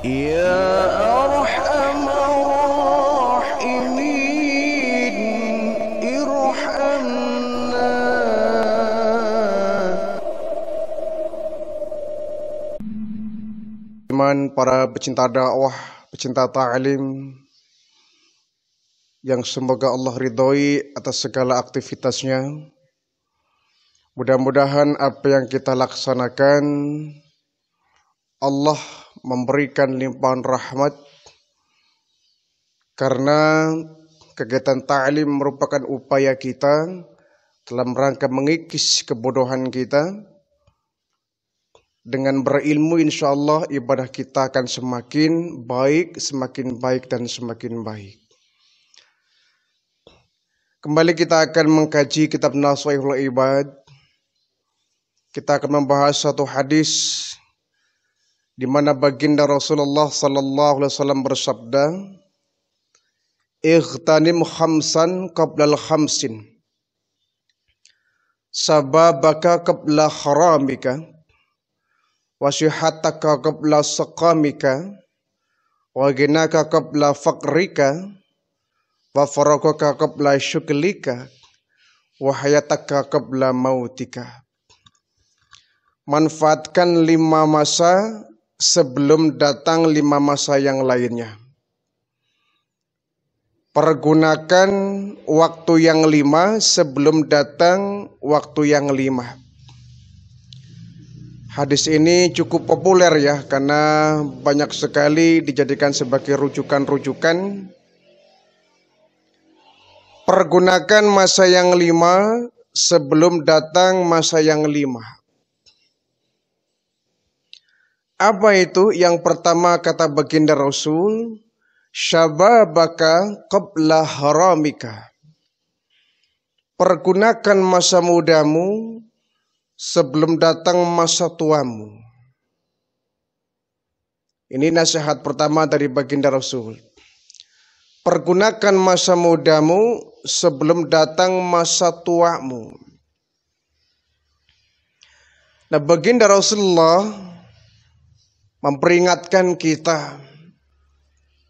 يا أرحم الراحمين ارحمنا. Para pecinta dakwah, pecinta ta'lim, yang semoga Allah ridhoi atas segala aktivitasnya. Mudah-mudahan apa yang kita laksanakan Allah memberikan limpahan rahmat, karena kegiatan ta'lim merupakan upaya kita dalam rangka mengikis kebodohan kita. Dengan berilmu insyaallah ibadah kita akan semakin baik dan semakin baik. Kembali kita akan mengkaji kitab Nashihul Ibad. Kita akan membahas satu hadis di mana baginda Rasulullah sallallahu alaihi wasallam bersabda, "Ightanim khamsan qablal khamsin, sababaka qabla haramika, wasihataka qabla saqamika, wa ginaka qabla faqrika, wa faragaka qabla syuklika, wa hayataka qabla mautika." Manfaatkan 5 masa sebelum datang 5 masa yang lainnya. Pergunakan waktu yang 5 sebelum datang waktu yang 5. Hadis ini cukup populer ya, karena banyak sekali dijadikan sebagai rujukan-rujukan. Pergunakan masa yang 5 sebelum datang masa yang 5. Apa itu? Yang pertama kata baginda Rasul, syababaka qabla haramika. Pergunakan masa mudamu sebelum datang masa tuamu. Ini nasihat pertama dari baginda Rasul. Pergunakan masa mudamu sebelum datang masa tuamu. Nah, baginda Rasulullah memperingatkan kita.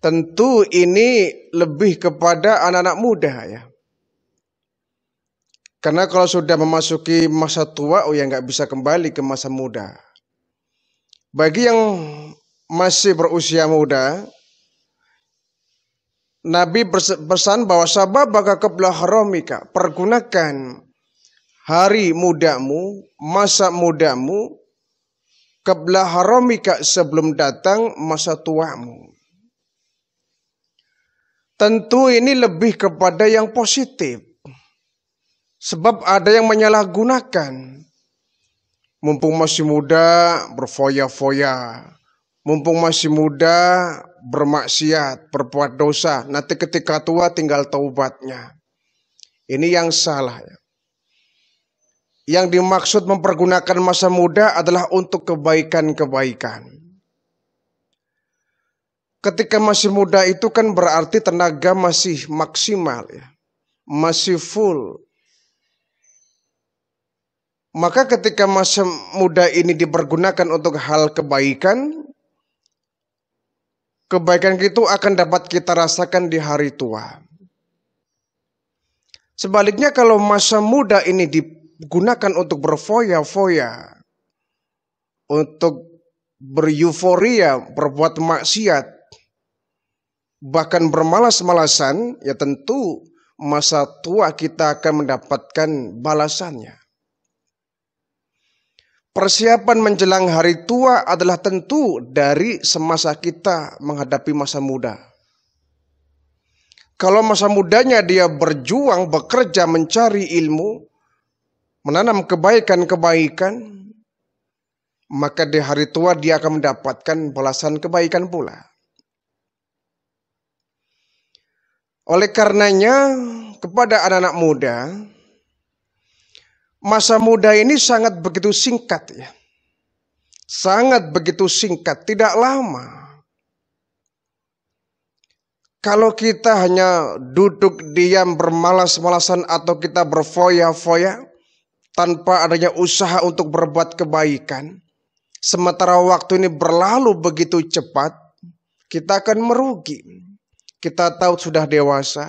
Tentu ini lebih kepada anak-anak muda ya. Karena kalau sudah memasuki masa tua, ya nggak bisa kembali ke masa muda. Bagi yang masih berusia muda, Nabi berpesan bahwa sababaka qabla haramika, pergunakan hari mudamu, masa mudamu, qabla haramika, sebelum datang masa tuamu. Tentu ini lebih kepada yang positif. Sebab ada yang menyalahgunakan. Mumpung masih muda berfoya-foya. Mumpung masih muda bermaksiat, berbuat dosa. Nanti ketika tua tinggal taubatnya. Ini yang salah ya. Yang dimaksud mempergunakan masa muda adalah untuk kebaikan-kebaikan. Ketika masih muda itu kan berarti tenaga masih maksimal ya. Masih full. Maka ketika masa muda ini dipergunakan untuk hal kebaikan, kebaikan itu akan dapat kita rasakan di hari tua. Sebaliknya kalau masa muda ini digunakan untuk berfoya-foya, untuk beryuforia, berbuat maksiat, bahkan bermalas-malasan, ya tentu masa tua kita akan mendapatkan balasannya. Persiapan menjelang hari tua adalah tentu dari semasa kita menghadapi masa muda. Kalau masa mudanya dia berjuang, bekerja, mencari ilmu, menanam kebaikan-kebaikan, maka di hari tua dia akan mendapatkan balasan kebaikan pula. Oleh karenanya, kepada anak-anak muda, masa muda ini sangat begitu singkat ya. Sangat begitu singkat, tidak lama. Kalau kita hanya duduk diam bermalas-malasan atau kita berfoya-foya tanpa adanya usaha untuk berbuat kebaikan, sementara waktu ini berlalu begitu cepat, kita akan merugi. Kita tahu sudah dewasa,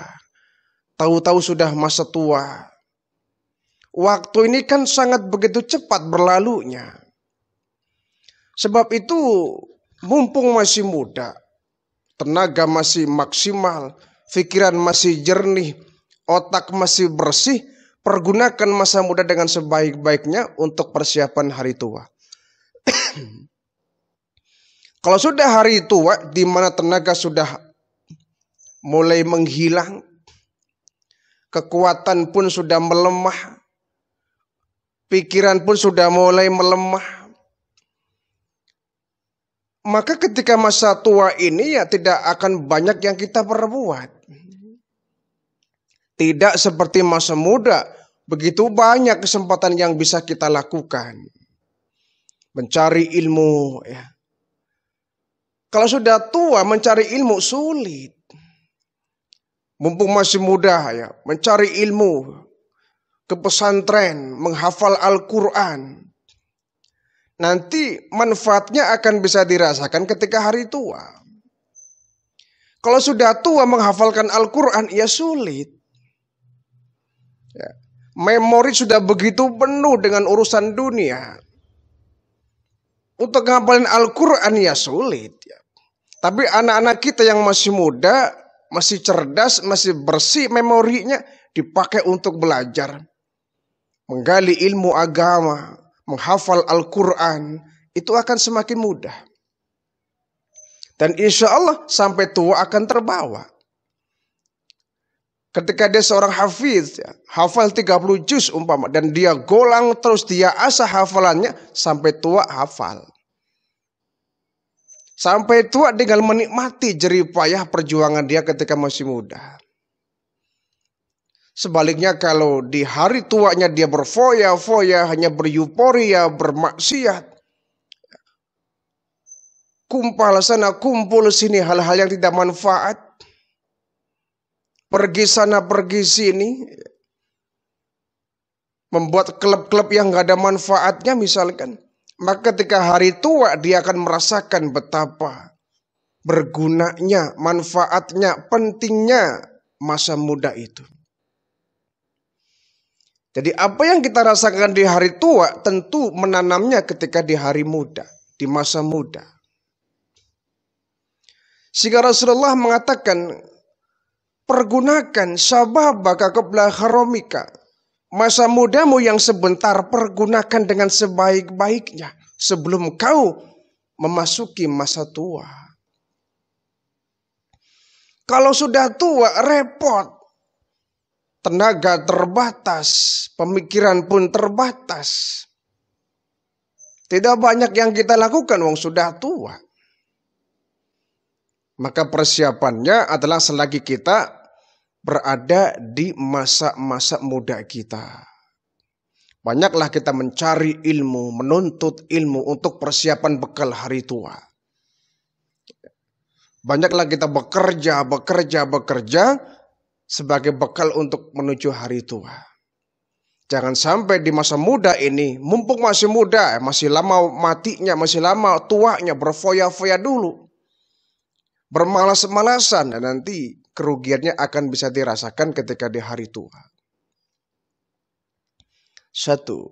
tahu-tahu sudah masa tua. Waktu ini kan sangat begitu cepat berlalunya. Sebab itu mumpung masih muda, tenaga masih maksimal, pikiran masih jernih, otak masih bersih, pergunakan masa muda dengan sebaik-baiknya untuk persiapan hari tua. Kalau sudah hari tua, di mana tenaga sudah mulai menghilang, kekuatan pun sudah melemah, pikiran pun sudah mulai melemah, maka ketika masa tua ini ya tidak akan banyak yang kita perbuat. Tidak seperti masa muda, begitu banyak kesempatan yang bisa kita lakukan. Mencari ilmu ya. Kalau sudah tua mencari ilmu sulit. Mumpung masih muda ya, mencari ilmu ke pesantren, menghafal Al-Quran. Nanti manfaatnya akan bisa dirasakan ketika hari tua. Kalau sudah tua menghafalkan Al-Quran ya sulit. Ya. Memori sudah begitu penuh dengan urusan dunia. Untuk menghafalin Al-Quran ya sulit ya. Tapi anak-anak kita yang masih muda, masih cerdas, masih bersih memorinya, dipakai untuk belajar, menggali ilmu agama, menghafal Al-Quran, itu akan semakin mudah. Dan insya Allah sampai tua akan terbawa. Ketika dia seorang hafiz, ya, hafal 30 juz umpama, dan dia golang terus, dia asah hafalannya, sampai tua hafal. Sampai tua dengan menikmati jerih payah perjuangan dia ketika masih muda. Sebaliknya kalau di hari tuanya dia berfoya-foya, hanya beryuforia, bermaksiat, kumpul sana, kumpul sini, hal-hal yang tidak manfaat, pergi sana, pergi sini, membuat klub-klub yang gak ada manfaatnya misalkan. Maka ketika hari tua dia akan merasakan betapa bergunanya, manfaatnya, pentingnya masa muda itu. Jadi apa yang kita rasakan di hari tua tentu menanamnya ketika di hari muda, di masa muda. Sehingga Rasulullah mengatakan, pergunakan syababaka qabla haramika. Masa mudamu yang sebentar pergunakan dengan sebaik-baiknya sebelum kau memasuki masa tua. Kalau sudah tua repot. Tenaga terbatas, pemikiran pun terbatas. Tidak banyak yang kita lakukan wong sudah tua. Maka persiapannya adalah selagi kita berada di masa-masa muda kita. Banyaklah kita mencari ilmu, menuntut ilmu untuk persiapan bekal hari tua. Banyaklah kita bekerja sebagai bekal untuk menuju hari tua. Jangan sampai di masa muda ini, mumpung masih muda, masih lama matinya, masih lama tuanya, berfoya-foya dulu, bermalas-malasan, dan nanti kerugiannya akan bisa dirasakan ketika di hari tua. Satu.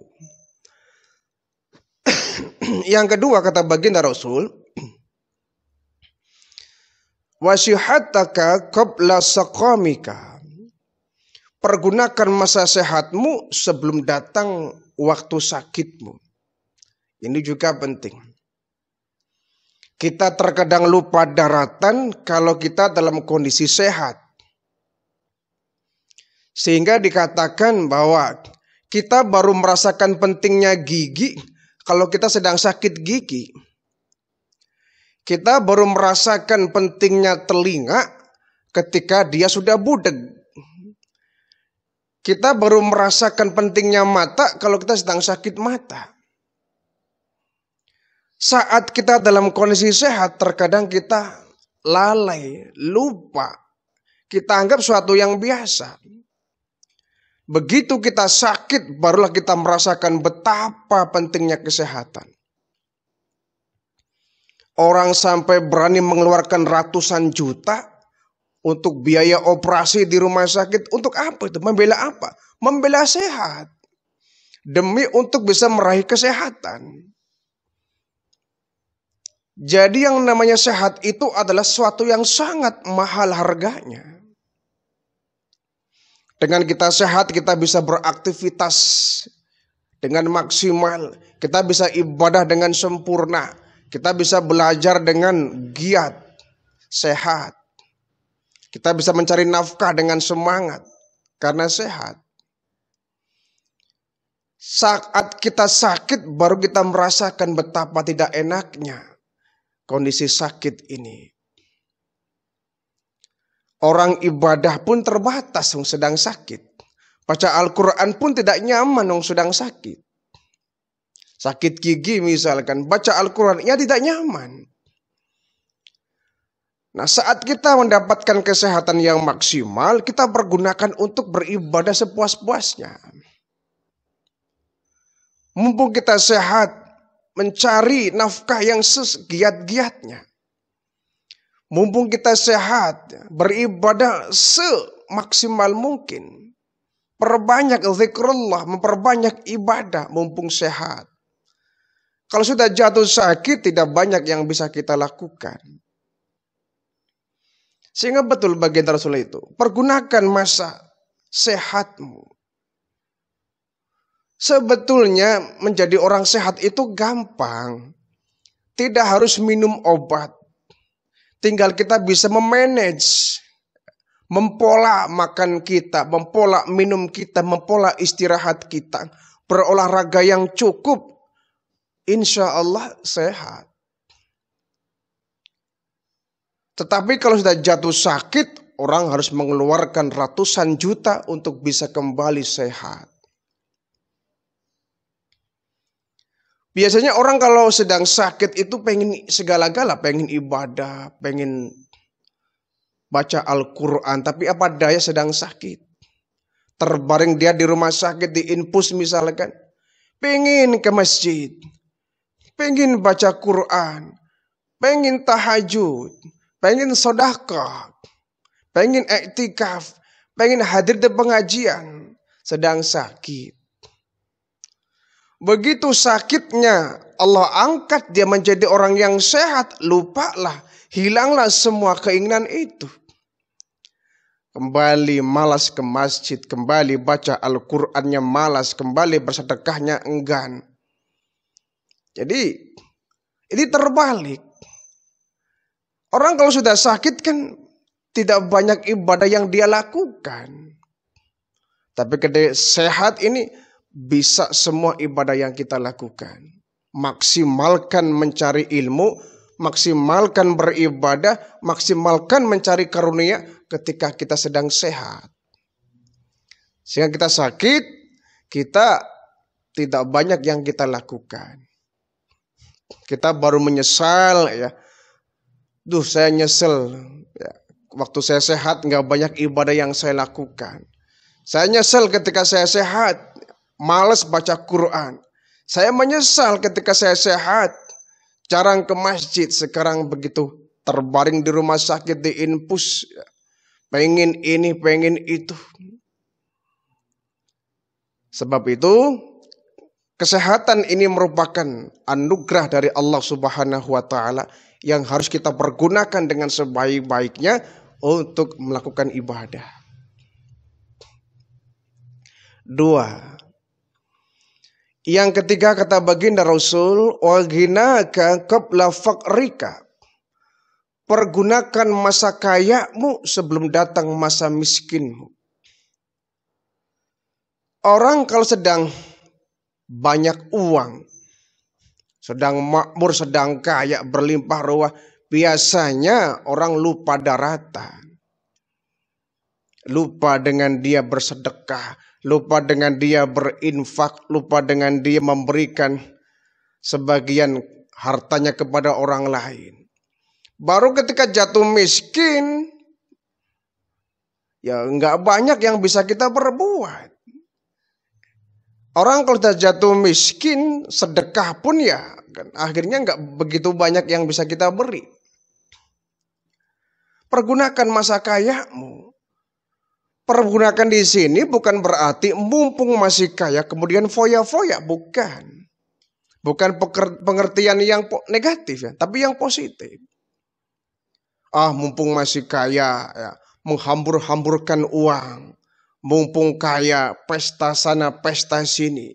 Yang kedua kata baginda Rasul, wasihataka qabla saqamika. Pergunakan masa sehatmu sebelum datang waktu sakitmu. Ini juga penting. Kita terkadang lupa daratan kalau kita dalam kondisi sehat. Sehingga dikatakan bahwa kita baru merasakan pentingnya gigi kalau kita sedang sakit gigi. Kita baru merasakan pentingnya telinga ketika dia sudah budeg. Kita baru merasakan pentingnya mata kalau kita sedang sakit mata. Saat kita dalam kondisi sehat, terkadang kita lalai, lupa. Kita anggap suatu yang biasa. Begitu kita sakit, barulah kita merasakan betapa pentingnya kesehatan. Orang sampai berani mengeluarkan ratusan juta untuk biaya operasi di rumah sakit. Untuk apa itu? Membela apa? Membela sehat. Demi untuk bisa meraih kesehatan. Jadi yang namanya sehat itu adalah sesuatu yang sangat mahal harganya. Dengan kita sehat, kita bisa beraktivitas dengan maksimal. Kita bisa ibadah dengan sempurna. Kita bisa belajar dengan giat, sehat. Kita bisa mencari nafkah dengan semangat karena sehat. Saat kita sakit baru kita merasakan betapa tidak enaknya kondisi sakit ini. Orang ibadah pun terbatas sedang sakit. Baca Al-Quran pun tidak nyaman sedang sakit. Sakit gigi misalkan, baca Al-Quran, ya tidak nyaman. Nah, saat kita mendapatkan kesehatan yang maksimal, kita pergunakan untuk beribadah sepuas-puasnya. Mumpung kita sehat, mencari nafkah yang segiat-giatnya. Mumpung kita sehat, beribadah semaksimal mungkin. Perbanyak zikrullah, memperbanyak ibadah mumpung sehat. Kalau sudah jatuh sakit, tidak banyak yang bisa kita lakukan. Sehingga betul bagian Rasulullah itu, pergunakan masa sehatmu. Sebetulnya menjadi orang sehat itu gampang. Tidak harus minum obat. Tinggal kita bisa memanage, mempola makan kita, mempola minum kita, mempola istirahat kita. Berolahraga yang cukup. Insya Allah sehat. Tetapi kalau sudah jatuh sakit, orang harus mengeluarkan ratusan juta untuk bisa kembali sehat. Biasanya orang kalau sedang sakit itu pengen segala-gala, pengen ibadah, pengen baca Al-Quran. Tapi apa daya sedang sakit. Terbaring dia di rumah sakit, di infus misalkan. Pengen ke masjid. Pengen baca Quran, pengen tahajud, pengen sedekah, pengen iktikaf, pengen hadir di pengajian, sedang sakit. Begitu sakitnya Allah angkat dia menjadi orang yang sehat, lupalah, hilanglah semua keinginan itu. Kembali malas ke masjid, kembali baca Al-Qur'annya malas, kembali bersedekahnya enggan. Jadi ini terbalik. Orang kalau sudah sakit kan tidak banyak ibadah yang dia lakukan. Tapi ketika sehat ini bisa semua ibadah yang kita lakukan. Maksimalkan mencari ilmu, maksimalkan beribadah, maksimalkan mencari karunia ketika kita sedang sehat. Sehingga kita sakit, kita tidak banyak yang kita lakukan. Kita baru menyesal ya. Duh, saya nyesel ya. Waktu saya sehat nggak banyak ibadah yang saya lakukan. Saya nyesel ketika saya sehat, malas baca Quran. Saya menyesal ketika saya sehat, jarang ke masjid. Sekarang begitu terbaring di rumah sakit, di infus, pengen ini, pengen itu. Sebab itu kesehatan ini merupakan anugerah dari Allah Subhanahu wa taala yang harus kita pergunakan dengan sebaik-baiknya untuk melakukan ibadah. 2. Yang ketiga kata baginda Rasul, wa ghinaka qabla faqrika. Pergunakan masa kayamu sebelum datang masa miskinmu. Orang kalau sedang banyak uang, sedang makmur, sedang kaya, berlimpah ruah, biasanya orang lupa daratan. Lupa dengan dia bersedekah, lupa dengan dia berinfak, lupa dengan dia memberikan sebagian hartanya kepada orang lain. Baru ketika jatuh miskin, ya nggak banyak yang bisa kita perbuat. Orang kalau sudah jatuh miskin, sedekah pun ya kan, akhirnya nggak begitu banyak yang bisa kita beri. Pergunakan masa kayamu. Pergunakan di sini bukan berarti mumpung masih kaya kemudian foya-foya, bukan. Bukan pengertian yang negatif ya, tapi yang positif. Mumpung masih kaya ya, menghambur-hamburkan uang. Mumpung kaya, pesta sana, pesta sini.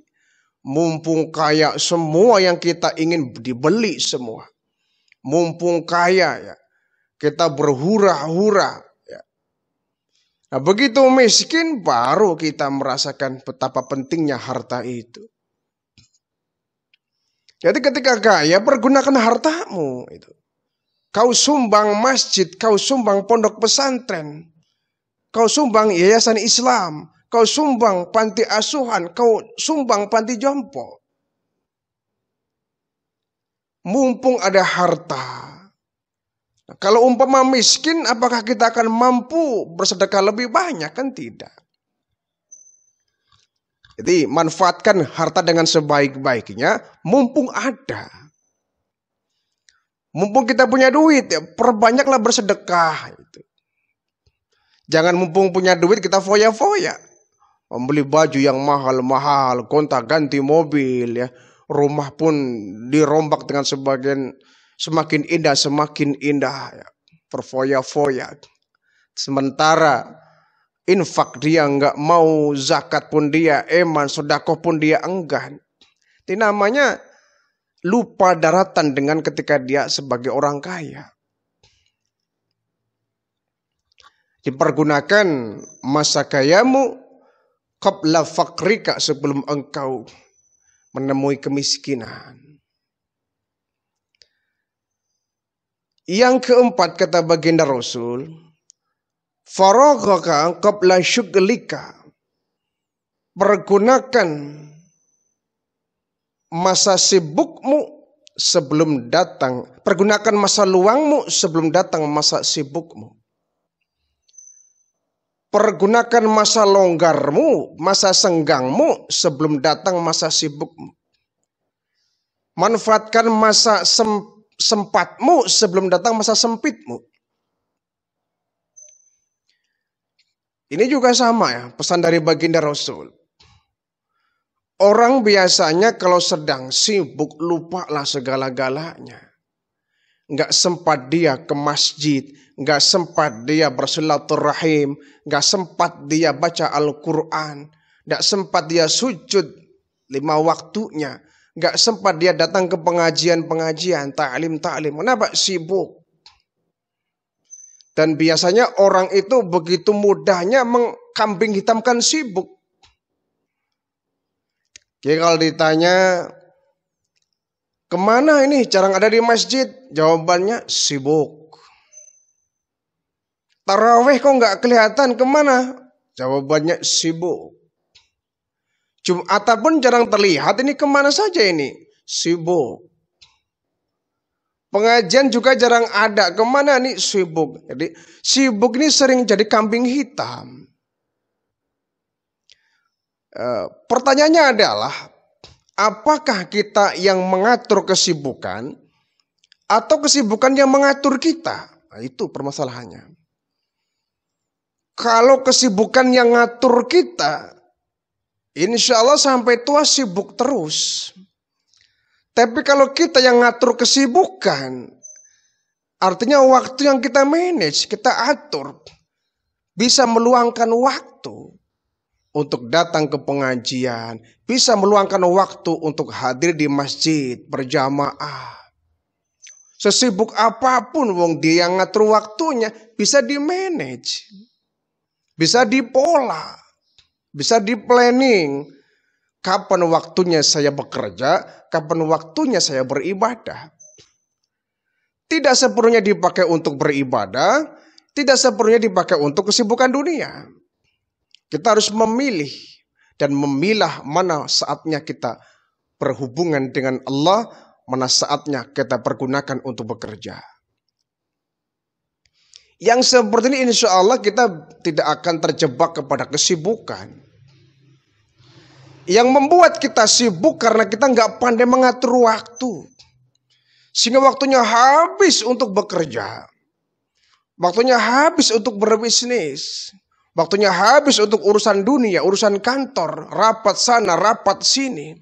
Mumpung kaya, semua yang kita ingin dibeli semua. Mumpung kaya ya, kita berhura-hura. Ya. Nah, begitu miskin baru kita merasakan betapa pentingnya harta itu. Jadi ketika kaya, pergunakan hartamu itu. Kau sumbang masjid, kau sumbang pondok pesantren, kau sumbang yayasan Islam, kau sumbang panti asuhan, kau sumbang panti jompo. Mumpung ada harta. Nah, kalau umpama miskin, apakah kita akan mampu bersedekah lebih banyak? Kan tidak. Jadi manfaatkan harta dengan sebaik-baiknya, mumpung ada. Mumpung kita punya duit, ya, perbanyaklah bersedekah. Jangan mumpung punya duit kita foya-foya. Membeli baju yang mahal-mahal, gonta-ganti mobil, ya. Rumah pun dirombak dengan semakin indah, ya. Berfoya-foya. Sementara infak dia nggak mau, zakat pun dia eman, sedekah pun dia enggan. Itu namanya lupa daratan dengan ketika dia sebagai orang kaya. Dipergunakan masa kayamu qabla fakrika, sebelum engkau menemui kemiskinan. Yang keempat kata baginda Rasul, faraghaka qabla syughlika. Pergunakan masa sibukmu sebelum datang. Pergunakan masa luangmu sebelum datang masa sibukmu. Pergunakan masa longgarmu, masa senggangmu sebelum datang masa sibukmu. Manfaatkan masa sempatmu sebelum datang masa sempitmu. Ini juga sama ya, pesan dari baginda Rasul. Orang biasanya kalau sedang sibuk lupalah segala-galanya. Nggak sempat dia ke masjid, nggak sempat dia bersilaturahim, nggak sempat dia baca Al-Quran, nggak sempat dia sujud 5 waktunya, nggak sempat dia datang ke pengajian-pengajian, ta'lim. Kenapa? Sibuk. Dan biasanya orang itu begitu mudahnya mengkambing hitamkan sibuk. Jadi kalau ditanya, kemana ini? Jarang ada di masjid. Jawabannya sibuk. Tarawih kok nggak kelihatan, kemana? Jawabannya sibuk. Jumatan pun jarang terlihat, ini kemana saja ini? Sibuk. Pengajian juga jarang ada, kemana nih? Sibuk. Jadi sibuk ini sering jadi kambing hitam. Pertanyaannya adalah, apakah kita yang mengatur kesibukan atau kesibukan yang mengatur kita? Nah, itu permasalahannya. Kalau kesibukan yang ngatur kita, insya Allah sampai tua sibuk terus. Tapi kalau kita yang ngatur kesibukan, artinya waktu yang kita manage, kita atur, bisa meluangkan waktu untuk datang ke pengajian, bisa meluangkan waktu untuk hadir di masjid berjamaah. Sesibuk apapun wong dia yang ngatur waktunya, bisa di-manage, bisa dipola, bisa di-planning. Kapan waktunya saya bekerja, kapan waktunya saya beribadah. Tidak sepenuhnya dipakai untuk beribadah, tidak sepenuhnya dipakai untuk kesibukan dunia. Kita harus memilih dan memilah mana saatnya kita berhubungan dengan Allah, mana saatnya kita pergunakan untuk bekerja. Yang seperti ini insya Allah kita tidak akan terjebak kepada kesibukan. Yang membuat kita sibuk karena kita nggak pandai mengatur waktu. Sehingga waktunya habis untuk bekerja. Waktunya habis untuk berbisnis. Waktunya habis untuk urusan dunia, urusan kantor, rapat sana, rapat sini.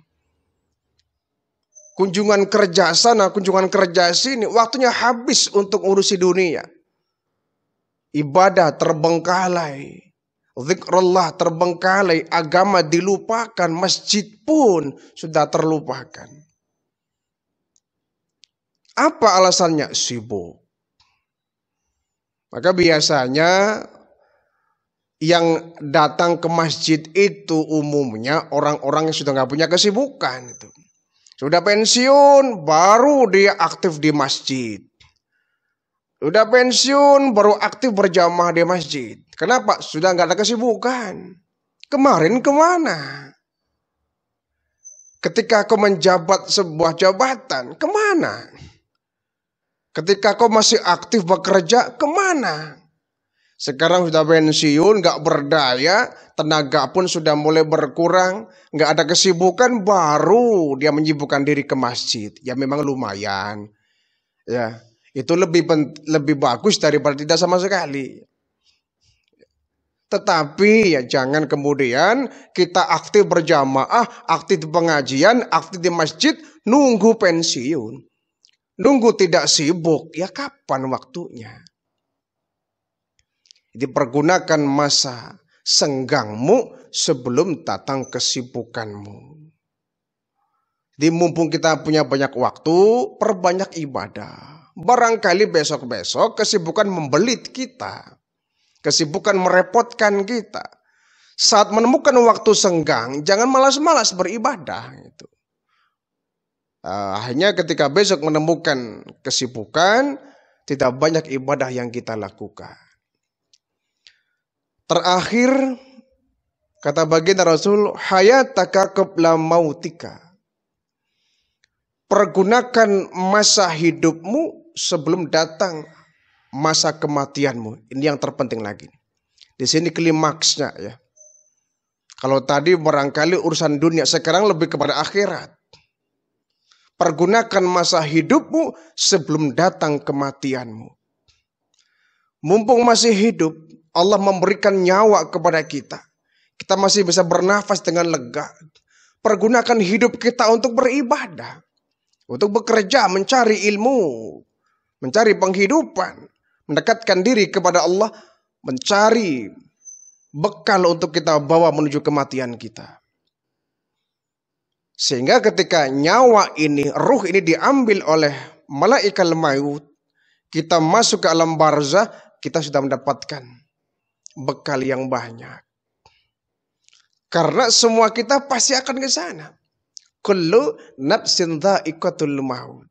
Kunjungan kerja sana, kunjungan kerja sini. Waktunya habis untuk urusi dunia. Ibadah terbengkalai. Zikrullah terbengkalai, agama dilupakan, masjid pun sudah terlupakan. Apa alasannya? Sibuk. Maka biasanya yang datang ke masjid itu umumnya orang-orang yang sudah nggak punya kesibukan. Sudah pensiun, baru dia aktif di masjid. Sudah pensiun, baru aktif berjamaah di masjid. Kenapa? Sudah nggak ada kesibukan. Kemarin kemana? Ketika kau menjabat sebuah jabatan, kemana? Ketika kau masih aktif bekerja, kemana? Sekarang sudah pensiun, nggak berdaya, tenaga pun sudah mulai berkurang, nggak ada kesibukan, baru dia menyibukkan diri ke masjid. Ya memang lumayan, ya. Itu lebih bagus daripada tidak sama sekali. Tetapi ya jangan kemudian kita aktif berjamaah, aktif di pengajian, aktif di masjid, nunggu pensiun. Nunggu tidak sibuk, ya kapan waktunya? Jadi pergunakan masa senggangmu sebelum datang kesibukanmu. Jadi mumpung kita punya banyak waktu, perbanyak ibadah. Barangkali besok-besok kesibukan membelit kita. Kesibukan merepotkan kita. Saat menemukan waktu senggang, jangan malas-malas beribadah. Hanya ketika besok menemukan kesibukan, tidak banyak ibadah yang kita lakukan. Terakhir, kata baginda Rasul, hayataka qabla mautika. Pergunakan masa hidupmu sebelum datang masa kematianmu. Ini yang terpenting lagi. Di sini klimaksnya ya. Kalau tadi barangkali urusan dunia, sekarang lebih kepada akhirat. Pergunakan masa hidupmu sebelum datang kematianmu. Mumpung masih hidup, Allah memberikan nyawa kepada kita. Kita masih bisa bernafas dengan lega. Pergunakan hidup kita untuk beribadah. Untuk bekerja, mencari ilmu. Mencari penghidupan. Mendekatkan diri kepada Allah. Mencari bekal untuk kita bawa menuju kematian kita. Sehingga ketika nyawa ini, ruh ini diambil oleh malaikat maut, kita masuk ke alam barzah, kita sudah mendapatkan bekal yang banyak. Karena semua kita pasti akan ke sana. Kullu nafsin dha'iqatul maut.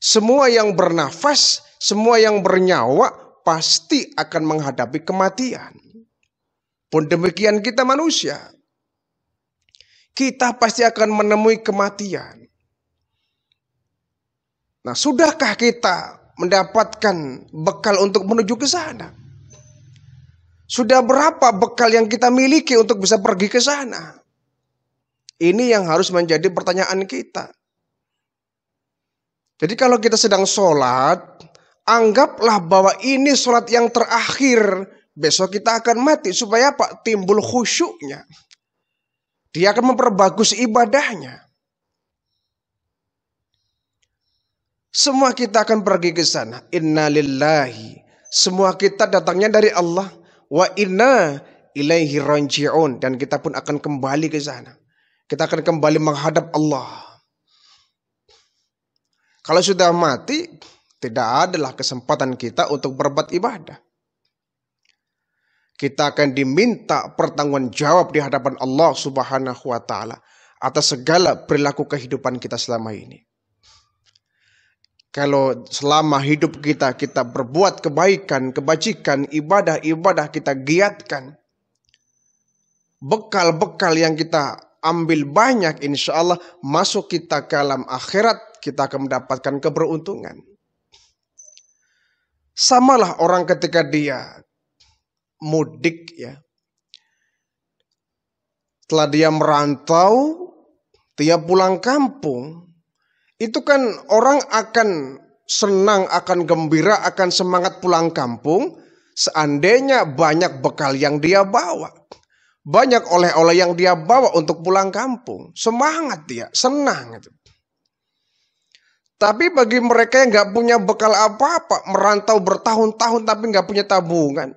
Semua yang bernafas, semua yang bernyawa pasti akan menghadapi kematian. Pun demikian kita manusia. Kita pasti akan menemui kematian. Nah, sudahkah kita mendapatkan bekal untuk menuju ke sana? Sudah berapa bekal yang kita miliki untuk bisa pergi ke sana? Ini yang harus menjadi pertanyaan kita. Jadi kalau kita sedang sholat, anggaplah bahwa ini sholat yang terakhir. Besok kita akan mati. Supaya apa? Timbul khusyuknya. Dia akan memperbagus ibadahnya. Semua kita akan pergi ke sana. Inna lillahi. Semua kita datangnya dari Allah. Wa inna ilaihi raji'un. Dan kita pun akan kembali ke sana. Kita akan kembali menghadap Allah. Kalau sudah mati, tidak adalah kesempatan kita untuk berbuat ibadah. Kita akan diminta pertanggungan jawab di hadapan Allah Subhanahu wa ta'ala atas segala perilaku kehidupan kita selama ini. Kalau selama hidup kita berbuat kebaikan, kebajikan, ibadah-ibadah kita giatkan. Bekal-bekal yang kita ambil banyak, insya Allah masuk kita ke alam akhirat, kita akan mendapatkan keberuntungan. Samalah orang ketika dia mudik ya. Setelah dia merantau, dia pulang kampung, itu kan orang akan senang, akan gembira, akan semangat pulang kampung seandainya banyak bekal yang dia bawa. Banyak oleh-oleh yang dia bawa untuk pulang kampung. Semangat dia, senang. Tapi bagi mereka yang gak punya bekal apa-apa, merantau bertahun-tahun tapi gak punya tabungan,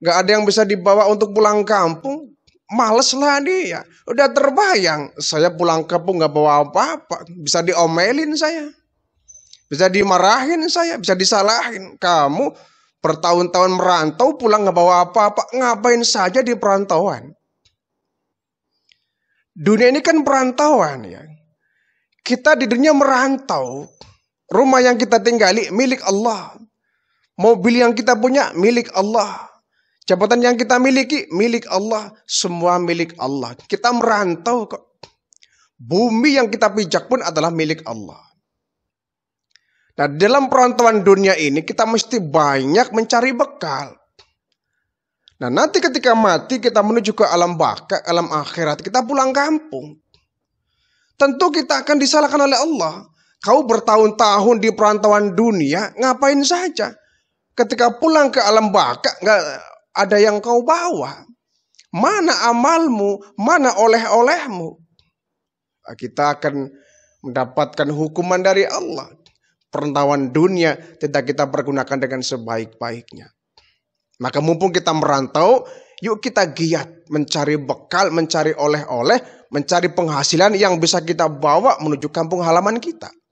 gak ada yang bisa dibawa untuk pulang kampung, males lah dia. Udah terbayang, saya pulang kampung gak bawa apa-apa, bisa diomelin saya, bisa dimarahin saya, bisa disalahin. Kamu bertahun-tahun merantau pulang gak bawa apa-apa, ngapain saja di perantauan? Dunia ini kan perantauan ya. Kita di dunia merantau. Rumah yang kita tinggali milik Allah. Mobil yang kita punya milik Allah. Jabatan yang kita miliki milik Allah. Semua milik Allah. Kita merantau kok. Bumi yang kita pijak pun adalah milik Allah. Nah, dalam perantauan dunia ini kita mesti banyak mencari bekal. Nah, nanti ketika mati kita menuju ke alam baka, alam akhirat, kita pulang kampung. Tentu kita akan disalahkan oleh Allah. Kau bertahun-tahun di perantauan dunia, ngapain saja? Ketika pulang ke alam baka, nggak ada yang kau bawa. Mana amalmu, mana oleh-olehmu? Kita akan mendapatkan hukuman dari Allah. Perantauan dunia tidak kita pergunakan dengan sebaik-baiknya. Maka mumpung kita merantau, yuk kita giat mencari bekal, mencari oleh-oleh, mencari penghasilan yang bisa kita bawa menuju kampung halaman kita.